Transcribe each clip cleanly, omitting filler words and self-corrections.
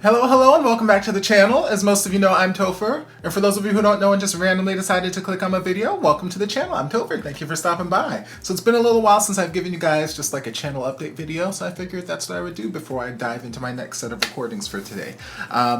Hello, and welcome back to the channel. As most of you know, I'm Topher. And for those of you who don't know and just randomly decided to click on my video, welcome to the channel. I'm Topher. Thank you for stopping by. So it's been a little while since I've given you guys just like a channel update video, so I figured that's what I would do before I dive into my next set of recordings for today.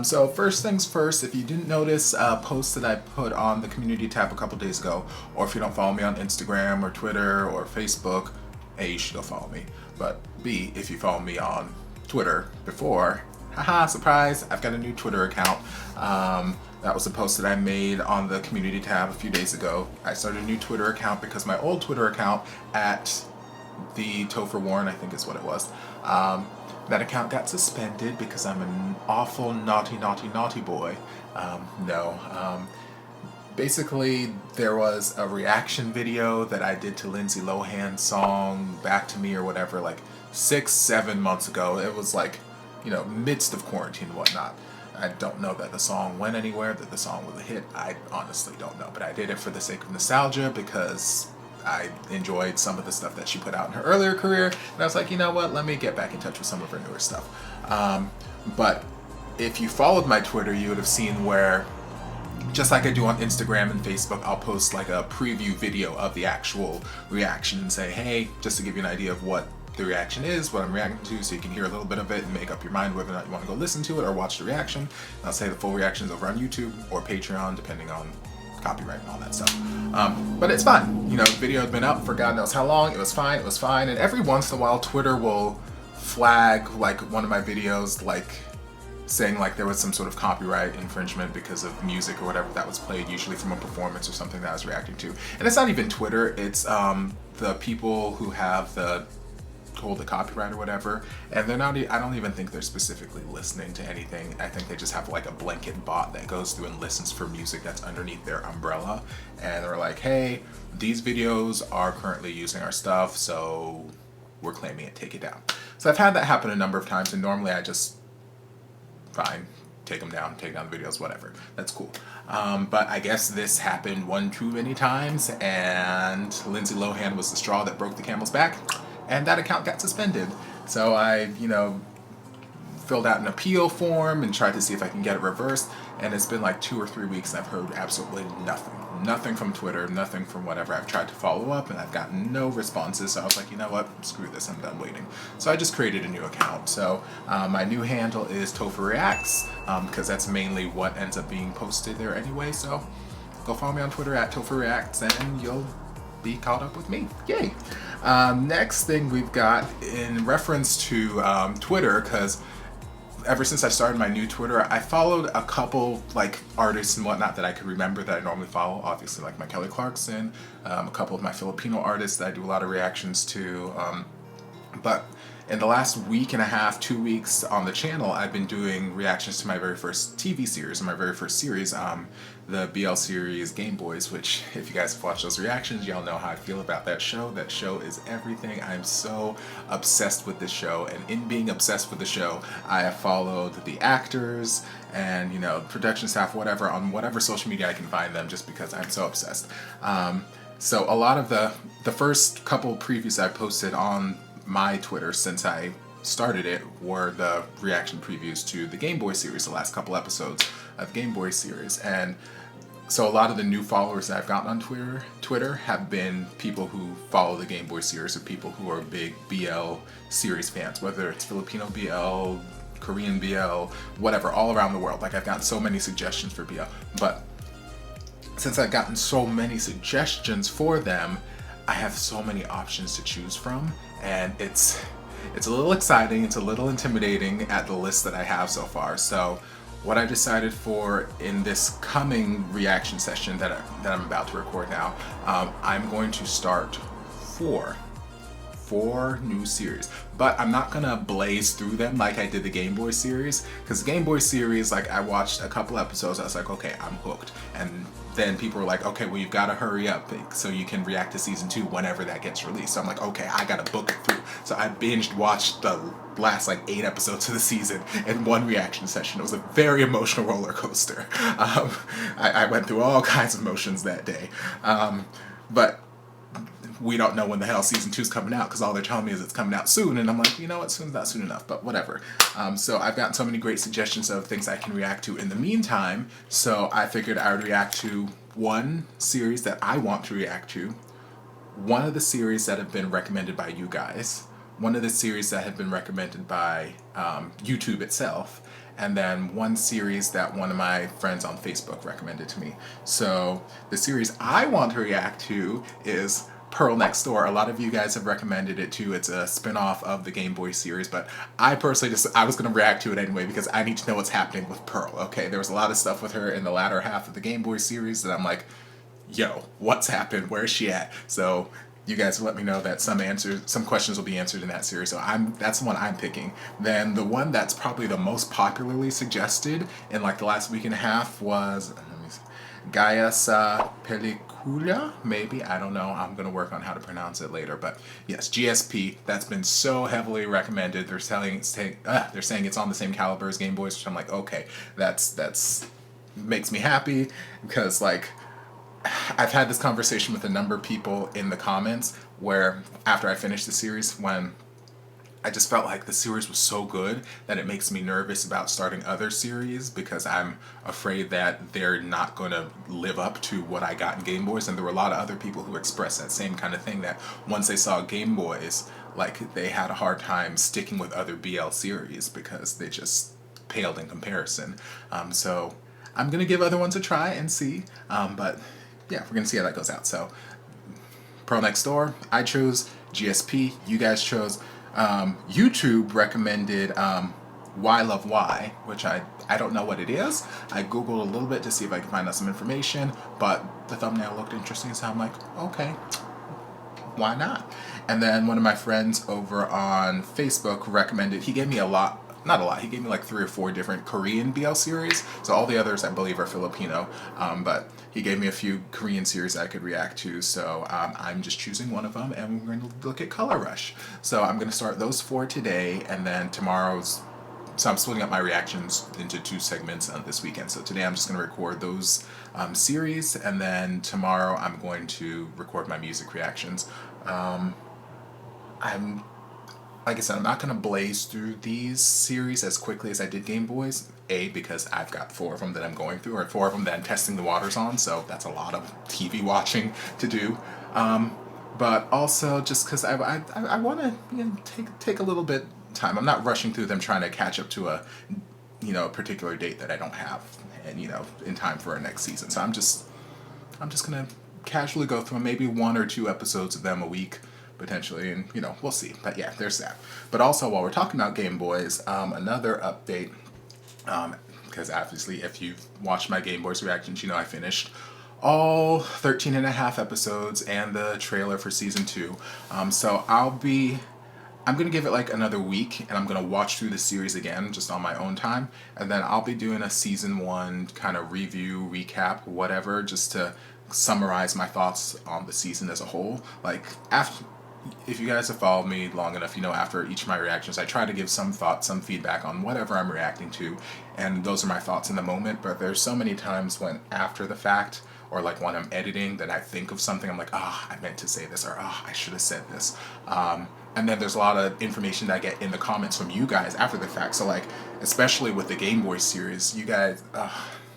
So first things first, if you didn't notice a post that I put on the community tab a couple days ago, or if you don't follow me on Instagram or Twitter or Facebook, A, you should go follow me. But B, if you follow me on Twitter before, haha, surprise, I've got a new Twitter account. That was a post that I made on the community tab a few days ago. I started a new Twitter account because my old Twitter account at the Topher Warren, I think is what it was, that account got suspended because I'm an awful naughty boy. Basically, there was a reaction video that I did to Lindsay Lohan's song Back to Me or whatever, like 6-7 months ago. It was like, midst of quarantine and whatnot. I don't know that the song went anywhere, that the song was a hit. I honestly don't know, but I did it for the sake of nostalgia because I enjoyed some of the stuff that she put out in her earlier career, and I was like, you know what, let me get back in touch with some of her newer stuff. But if you followed my Twitter, you would have seen where, just like I do on Instagram and Facebook, I'll post like a preview video of the actual reaction and say, hey, just to give you an idea of what the reaction is, what I'm reacting to, so you can hear a little bit of it and make up your mind whether or not you want to go listen to it or watch the reaction. And I'll say the full reaction is over on YouTube or Patreon, depending on copyright and all that stuff. But it's fine. The video had been up for God knows how long. It was fine. And every once in a while, Twitter will flag like one of my videos, like saying like there was some sort of copyright infringement because of music or whatever that was played, usually from a performance or something that I was reacting to. And it's not even Twitter. It's the people who have hold the copyright or whatever, and they're not, I don't even think they're specifically listening to anything. I think they just have like a blanket bot that goes through and listens for music that's underneath their umbrella, and they're like, hey, these videos are currently using our stuff, so we're claiming it, take it down. So I've had that happen a number of times, and normally I just, fine, take down the videos, whatever, that's cool. But I guess this happened one too many times, and Lindsay Lohan was the straw that broke the camel's back, and that account got suspended. So I, filled out an appeal form and tried to see if I can get it reversed, and it's been like 2 or 3 weeks and I've heard absolutely nothing from Twitter, nothing from whatever. I've tried to follow up and I've gotten no responses, so I was like, you know what, screw this, I'm done waiting. So I just created a new account. So my new handle is Topher Reacts, because that's mainly what ends up being posted there anyway. So go follow me on Twitter at Topher Reacts and you'll be caught up with me. Yay! Next thing we've got in reference to Twitter, because ever since I started my new Twitter, I followed a couple like artists and whatnot that I could remember that I normally follow, obviously like my Kelly Clarkson, a couple of my Filipino artists that I do a lot of reactions to, but in the last week and a half, 2 weeks on the channel, I've been doing reactions to my very first TV series, my very first series, the BL series Game Boys, which if you guys have watched those reactions, y'all know how I feel about that show. That show is everything. I'm so obsessed with this show, and in being obsessed with the show, I have followed the actors and, production staff, whatever, on whatever social media I can find them, just because I'm so obsessed. So a lot of the first couple previews I posted on my Twitter since I started it were the reaction previews to the Game Boy series, the last couple episodes of Game Boy series. And so a lot of the new followers that I've gotten on Twitter have been people who follow the Game Boy series, or people who are big BL series fans, whether it's Filipino BL, Korean BL, whatever, all around the world. Like, I've gotten so many suggestions for BL, but since I've gotten so many suggestions for them, I have so many options to choose from, and it's a little exciting, it's a little intimidating at the list that I have so far. So what I decided for in this coming reaction session that I'm about to record now, I'm going to start four new series, but I'm not gonna blaze through them like I did the Game Boy series, because the Game Boy series, like, I watched a couple episodes, I was like, okay, I'm hooked, and then people were like, okay, well, you've got to hurry up so you can react to season 2 whenever that gets released. So I'm like, okay, I gotta book it through. So I binged watched the last like 8 episodes of the season in one reaction session. It was a very emotional roller coaster. I went through all kinds of emotions that day, but we don't know when the hell season 2 is coming out, because all they're telling me is it's coming out soon, and I'm like, you know what, soon's not soon enough, but whatever. So I've gotten so many great suggestions of things I can react to in the meantime, so I figured I would react to one series that I want to react to, one of the series that have been recommended by you guys, one of the series that have been recommended by YouTube itself, and then one series that one of my friends on Facebook recommended to me. So the series I want to react to is Pearl Next Door. A lot of you guys have recommended it too. It's a spin-off of the Game Boy series, but I personally I was going to react to it anyway because I need to know what's happening with Pearl. Okay, there was a lot of stuff with her in the latter half of the Game Boy series that I'm like, yo, what's happened? Where is she at? So you guys let me know that some questions will be answered in that series. So that's the one I'm picking. Then the one that's probably the most popularly suggested in like the last week and a half was Gaia's Película, maybe, I don't know. I'm gonna work on how to pronounce it later, but yes, GSP. That's been so heavily recommended. They're saying it's on the same caliber as Game Boys, which I'm like, okay, that's makes me happy because like, I've had this conversation with a number of people in the comments where after I finished the series, when I just felt like the series was so good that it makes me nervous about starting other series because I'm afraid that they're not going to live up to what I got in Game Boys. And there were a lot of other people who expressed that same kind of thing, that once they saw Game Boys, like they had a hard time sticking with other BL series because they just paled in comparison. So I'm going to give other ones a try and see, but yeah, we're going to see how that goes out. So, Pearl Next Door, I chose GSP, you guys chose. YouTube recommended Why Love Why, which I don't know what it is. I Googled a little bit to see if I could find out some information, but the thumbnail looked interesting, so I'm like, okay, why not? And then one of my friends over on Facebook recommended, he gave me not a lot, he gave me like 3 or 4 different Korean BL series, so all the others I believe are Filipino, but he gave me a few Korean series I could react to, so I'm just choosing one of them, and we're going to look at Color Rush. So I'm going to start those 4 today, and then so I'm splitting up my reactions into 2 segments this weekend. So today I'm just going to record those series, and then tomorrow I'm going to record my music reactions. Like I said, I'm not going to blaze through these series as quickly as I did Game Boys. A, because I've got 4 of them that I'm going through, or 4 of them that I'm testing the waters on, so that's a lot of TV watching to do. But also just because I want to take a little bit time. I'm not rushing through them trying to catch up to a particular date that I don't have, and in time for our next season. So I'm just going to casually go through maybe 1 or 2 episodes of them a week, potentially, and we'll see. But yeah, there's that. But also, while we're talking about Game Boys, another update, because obviously if you've watched my Game Boys reactions, I finished all 13 and a half episodes and the trailer for season 2. So I'm gonna give it like another week, and I'm gonna watch through the series again just on my own time, and then I'll be doing a season 1 kind of review, recap, whatever, just to summarize my thoughts on the season as a whole. Like, if you guys have followed me long enough, after each of my reactions, I try to give some thoughts, some feedback on whatever I'm reacting to, and those are my thoughts in the moment. But there's so many times when after the fact, or like when I'm editing, that I think of something, I'm like, I meant to say this, or I should have said this. And then there's a lot of information that I get in the comments from you guys after the fact. So like, especially with the Game Boy series, you guys,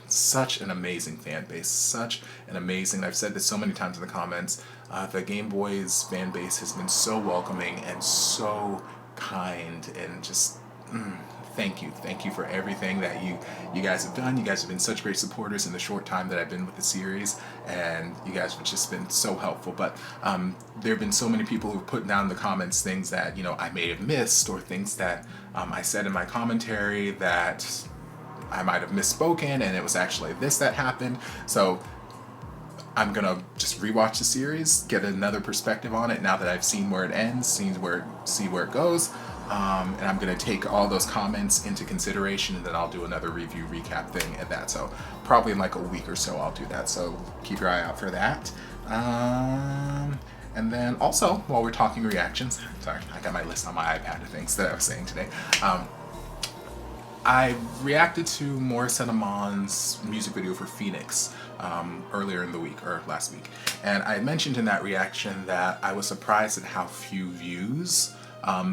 such an amazing fan base, I've said this so many times in the comments, the Game Boys fan base has been so welcoming and so kind, and just thank you for everything that you guys have done. You guys have been such great supporters in the short time that I've been with the series, and you guys have just been so helpful. But there have been so many people who've put down in the comments things that I may have missed, or things that I said in my commentary that I might have misspoken, and it was actually this that happened. So I'm gonna just rewatch the series, get another perspective on it now that I've seen where it ends, see where it goes, and I'm gonna take all those comments into consideration, and then I'll do another review recap thing at that. So probably in like a week or so I'll do that. So keep your eye out for that. And then also, while we're talking reactions, sorry, I got my list on my iPad of things that I was saying today. I reacted to Morissette Amon's music video for Phoenix earlier in the week, or last week. And I mentioned in that reaction that I was surprised at how few views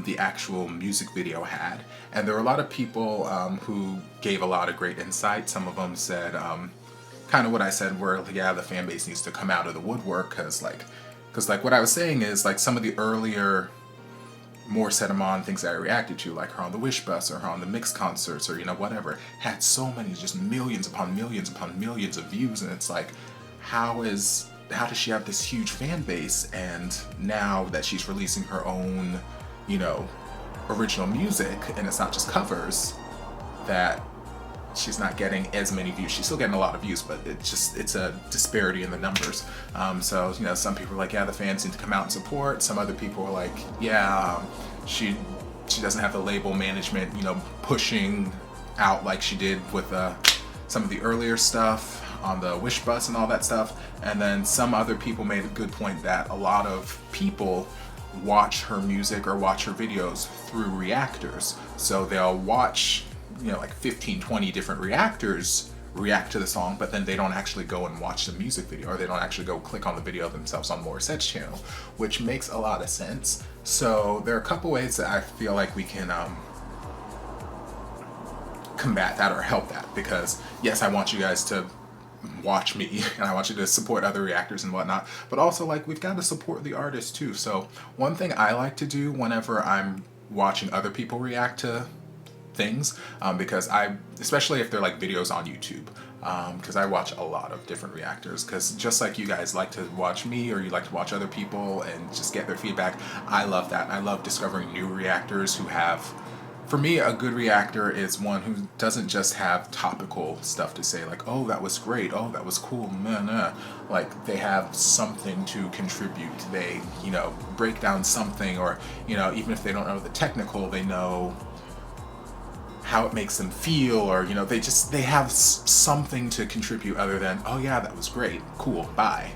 the actual music video had. And there were a lot of people who gave a lot of great insight. Some of them said kind of what I said, where yeah, the fan base needs to come out of the woodwork, because what I was saying is, like, some of the earlier Morissette Amon things that I reacted to, like her on the Wish Bus or her on the mixed concerts, or whatever, had so many, just millions upon millions upon millions of views. And it's like, how does she have this huge fan base, and now that she's releasing her own original music, and it's not just covers, that she's not getting as many views? She's still getting a lot of views, but it's a disparity in the numbers. So some people are like, yeah, the fans need to come out and support. Some other people are like, yeah, she doesn't have the label management pushing out like she did with some of the earlier stuff on the Wish Bus and all that stuff. And then some other people made a good point that a lot of people watch her music or watch her videos through reactors. So they'll watch like 15, 20 different reactors react to the song, but then they don't actually go and watch the music video, or they don't actually go click on the video themselves on Morissette's channel, which makes a lot of sense. So there are a couple ways that I feel like we can combat that or help that, because yes, I want you guys to watch me and I want you to support other reactors and whatnot, but also, like, we've got to support the artist too. So one thing I like to do whenever I'm watching other people react to things, because especially if they're like videos on YouTube, because I watch a lot of different reactors, because just like you guys like to watch me, or you like to watch other people and just get their feedback, I love that. I love discovering new reactors who have, for me, a good reactor is one who doesn't just have topical stuff to say, like, oh, that was great, oh, that was cool, nah. Like, they have something to contribute. They, break down something, or, even if they don't know the technical, they know how it makes them feel, or they have something to contribute other than, oh yeah, that was great, cool, bye.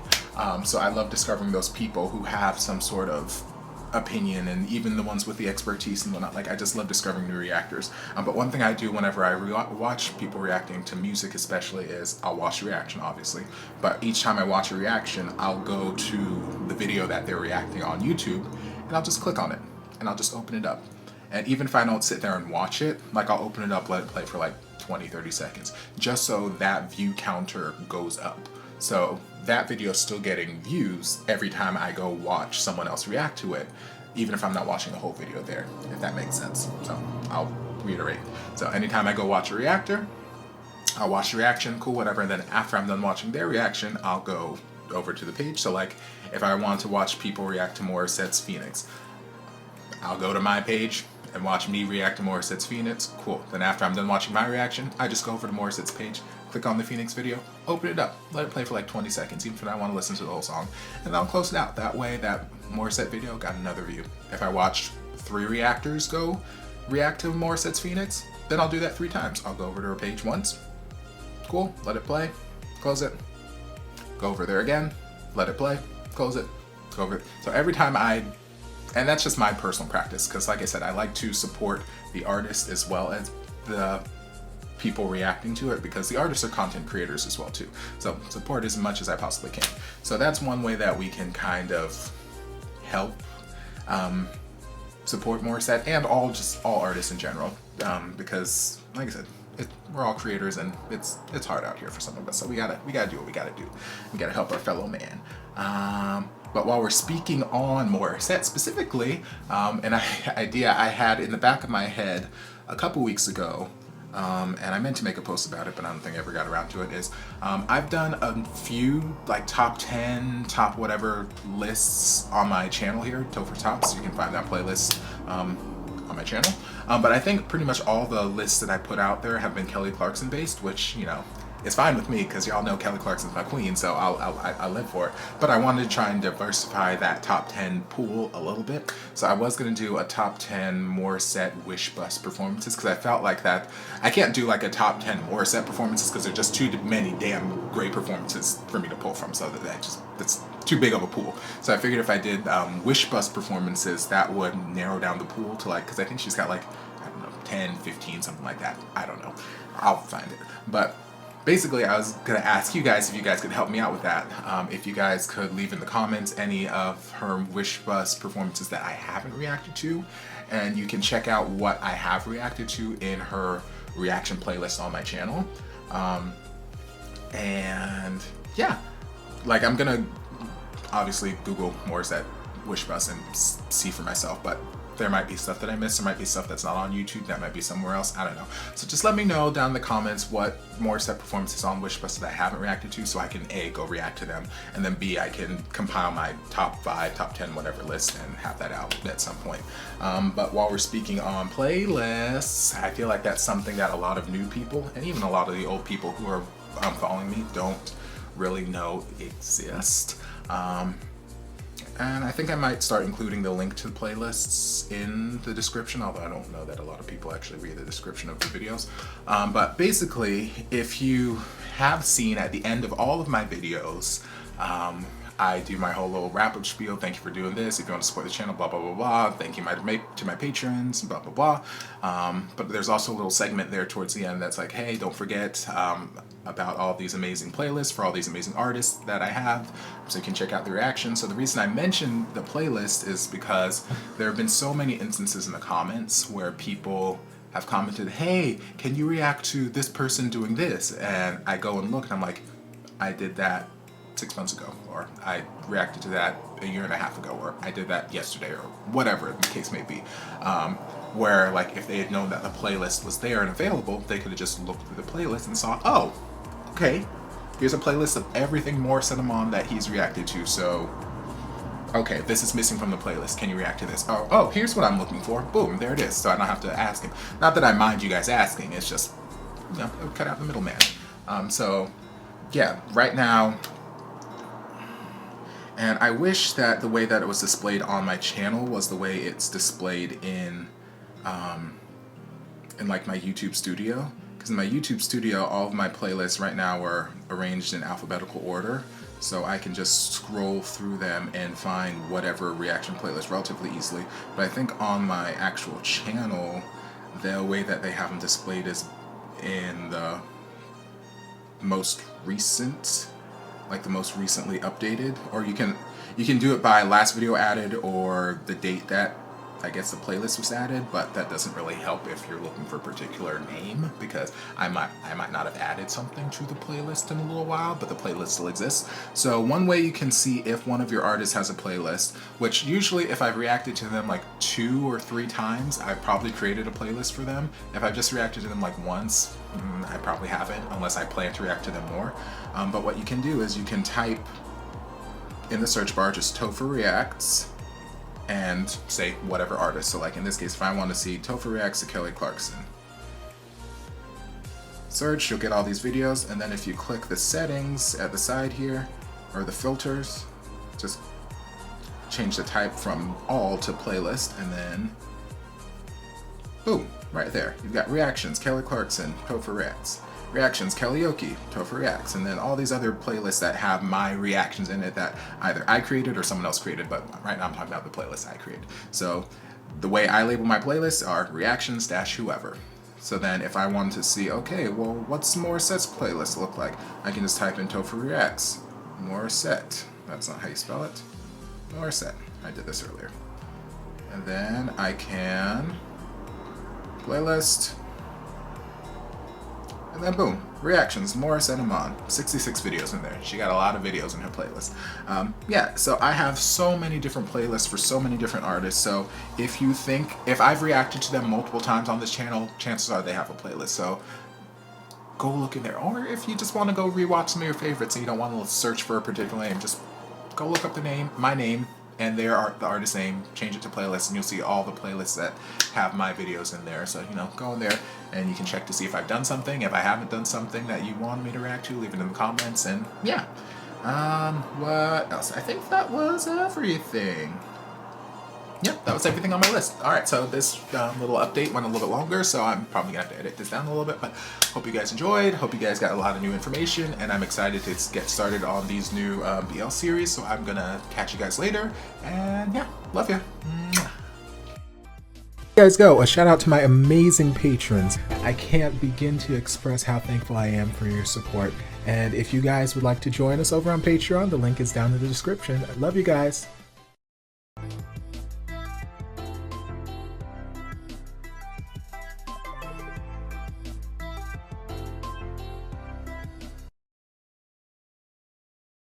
So I love discovering those people who have some sort of opinion, and even the ones with the expertise and whatnot. Like, I just love discovering new reactors. But one thing I do whenever I watch people reacting to music especially is I'll watch the reaction, obviously, but each time I watch a reaction, I'll go to the video that they're reacting on YouTube, and I'll just click on it, and I'll just open it up. And even if I don't sit there and watch it, like, I'll open it up, let it play for like 20, 30 seconds, just so that view counter goes up. So that video is still getting views every time I go watch someone else react to it, even if I'm not watching the whole video there, if that makes sense. So I'll reiterate. So anytime I go watch a reactor, I'll watch the reaction, cool, whatever, and then after I'm done watching their reaction, I'll go over to the page. So, like, if I want to watch people react to Morissette's Phoenix, I'll go to my page and watch me react to Morissette's Phoenix, cool. Then after I'm done watching my reaction, I just go over to Morissette's page, click on the Phoenix video, open it up, let it play for like 20 seconds, even if I want to listen to the whole song, and I'll close it out. That way, that Morissette video got another view. If I watch 3 reactors go react to Morissette's Phoenix, then I'll do that 3 times. I'll go over to her page once, cool, let it play, close it, go over there again, let it play, close it, go over it. So every time and that's just my personal practice, because like I said, I like to support the artist as well as the people reacting to it, because the artists are content creators as well too. So support as much as I possibly can. So that's one way that we can kind of help support Morissette and all artists in general, because like I said, we're all creators, and it's hard out here for some of us. So we gotta do what we gotta do. We gotta help our fellow man. But while we're speaking on Morissette specifically, an idea I had in the back of my head a couple weeks ago, and I meant to make a post about it, but I don't think I ever got around to it, is I've done a few like top 10, top whatever lists on my channel here, Topher Top, so you can find that playlist on my channel. But I think pretty much all the lists that I put out there have been Kelly Clarkson based, which, it's fine with me, because y'all know Kelly Clarkson's my queen, so I live for it. But I wanted to try and diversify that top 10 pool a little bit. So I was going to do a top 10 Morissette Wish Bus performances, because I felt like that I can't do like a top 10 Morissette performances, because they're just too many damn great performances for me to pull from. So that's too big of a pool. So I figured if I did Wish Bus performances, that would narrow down the pool to, like, because I think she's got like, I don't know, 10, 15, something like that. I don't know. I'll find it. But basically, I was going to ask you guys if you guys could help me out with that. If you guys could leave in the comments any of her Wish Bus performances that I haven't reacted to, and you can check out what I have reacted to in her reaction playlist on my channel. And yeah, like I'm gonna obviously Google Morissette Wish Bus and see for myself, but there might be stuff that I missed, there might be stuff that's not on YouTube, that might be somewhere else, I don't know. So just let me know down in the comments what Morissette performances on Wish Bus that I haven't reacted to, so I can A, go react to them, and then B, I can compile my top 5, top 10, whatever list and have that out at some point. But while we're speaking on playlists, I feel like that's something that a lot of new people, and even a lot of the old people who are following me, don't really know exist. And I think I might start including the link to the playlists in the description, although I don't know that a lot of people actually read the description of the videos. But basically, if you have seen at the end of all of my videos, I do my whole little wrap-up spiel. Thank you for doing this. If you want to support the channel, blah, blah, blah, blah. Thank you to my patrons, blah, blah, blah. But there's also a little segment there towards the end that's like, hey, don't forget about all these amazing playlists for all these amazing artists that I have, so you can check out the reactions. So the reason I mentioned the playlist is because there have been so many instances in the comments where people have commented, hey, can you react to this person doing this? And I go and look and I'm like, I did that 6 months ago, or I reacted to that a year and a half ago, or I did that yesterday, or whatever the case may be. Where like if they had known that the playlist was there and available, they could have just looked through the playlist and saw, oh, okay, here's a playlist of everything Morissette that he's reacted to, so okay, this is missing from the playlist. Can you react to this? Oh, here's what I'm looking for. Boom, there it is. So I don't have to ask him. Not that I mind you guys asking, it's just, you know, it would cut out the middleman. So yeah, right now, and I wish that the way that it was displayed on my channel was the way it's displayed in like my YouTube studio. Because in my YouTube studio, all of my playlists right now are arranged in alphabetical order, so I can just scroll through them and find whatever reaction playlist relatively easily. But I think on my actual channel, the way that they have them displayed is in the most recent, like the most recently updated, or you can do it by last video added or the date that I guess the playlist was added, but that doesn't really help if you're looking for a particular name, because I might not have added something to the playlist in a little while, but the playlist still exists. So one way you can see if one of your artists has a playlist, which usually if I've reacted to them like 2 or 3 times, I've probably created a playlist for them. If I've just reacted to them like once, I probably haven't, unless I plan to react to them more. But what you can do is you can type in the search bar just Topher Reacts and say whatever artist. So like in this case, if I want to see Topher Reacts to Kelly Clarkson, search, you'll get all these videos, and then if you click the settings at the side here, or the filters, just change the type from all to playlist, and then boom, right there. You've got reactions, Kelly Clarkson, Topher Reacts. Reactions, karaoke, Topher Reacts, and then all these other playlists that have my reactions in it that either I created or someone else created, but right now I'm talking about the playlist I created. So the way I label my playlists are reactions dash whoever. So then if I wanted to see, okay, well, what's Morissette's playlist look like? I can just type in Topher Reacts, Morissette. That's not how you spell it. Morissette. I did this earlier. And then I can playlist, and then boom, reactions, Morissette Amon, 66 videos in there. She got a lot of videos in her playlist. Yeah, so I have so many different playlists for so many different artists. So if you think, if I've reacted to them multiple times on this channel, chances are they have a playlist. So go look in there. Or if you just want to go rewatch some of your favorites and you don't want to search for a particular name, just go look up the name, my name, and the artist name, change it to playlist, and you'll see all the playlists that have my videos in there. So, you know, go in there and you can check to see if I've done something. If I haven't done something that you want me to react to, leave it in the comments, and yeah. What else? I think that was everything. Yep, that was everything on my list. Alright, so this little update went a little bit longer, so I'm probably going to have to edit this down a little bit, but hope you guys enjoyed, hope you guys got a lot of new information, and I'm excited to get started on these new BL series, so I'm going to catch you guys later, and yeah, love ya. guys go, a shout out to my amazing patrons. I can't begin to express how thankful I am for your support. And if you guys would like to join us over on Patreon, the link is down in the description. I love you guys.